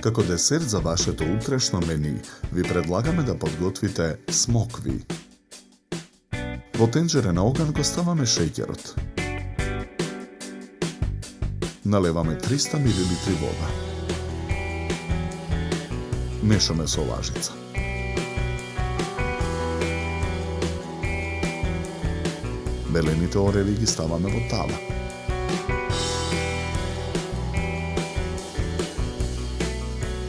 Како десерт за вашето утрешно мени, ви предлагаме да подготвите смокви. Во тенџере на оган го ставаме шеќерот. Налеваме 300 мл вода. Мешаме со лажица. Белените ореви ги ставаме во тава.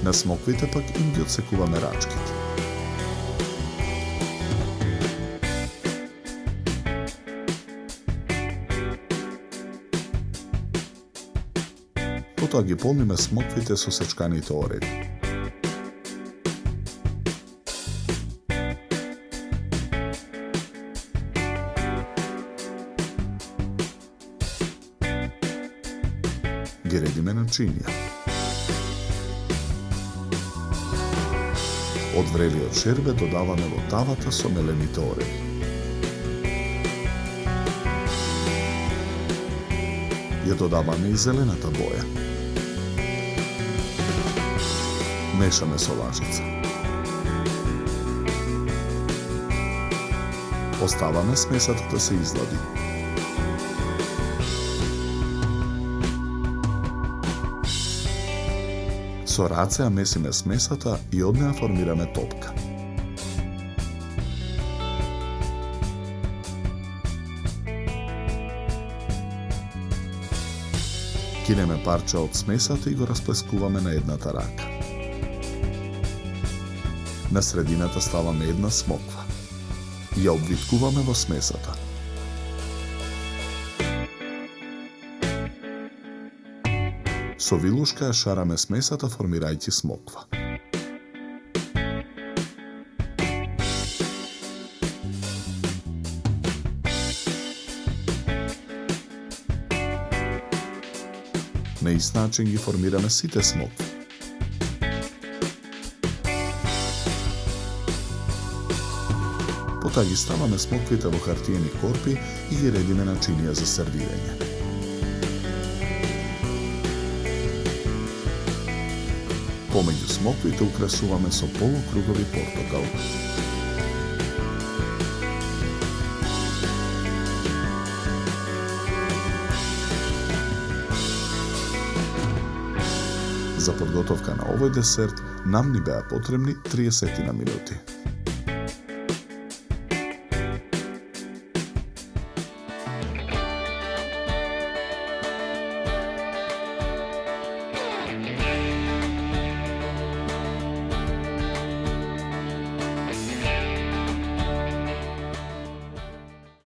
На смоквите пак им ги отсекуваме рачките. Потоа ги полниме смоквите со сечканите ореви. Ги редиме на чинија. Од врелиот шербет додаваме во тавата со мелените ореви. Ја додаваме и зелената боја. Мешаме со лажица. Оставаме смесата да се излади. Со раце ја месиме смесата и од неа формираме топка. Кинеме парче од смесата и го расплескуваме на едната рака. На средината ставаме една смоква. Ја обвиткуваме во смесата. Со вилушка ја шараме смесата формирајќи смоква. На ист начин ги формираме сите смокви. Потоа ги ставаме смоквите во хартиени корпи и ги редиме на чинија за сервирање. Помеѓу смоквите украсуваме со полукругови портокал. За подготовка на овој десерт нам ни беа потребни 30 минути.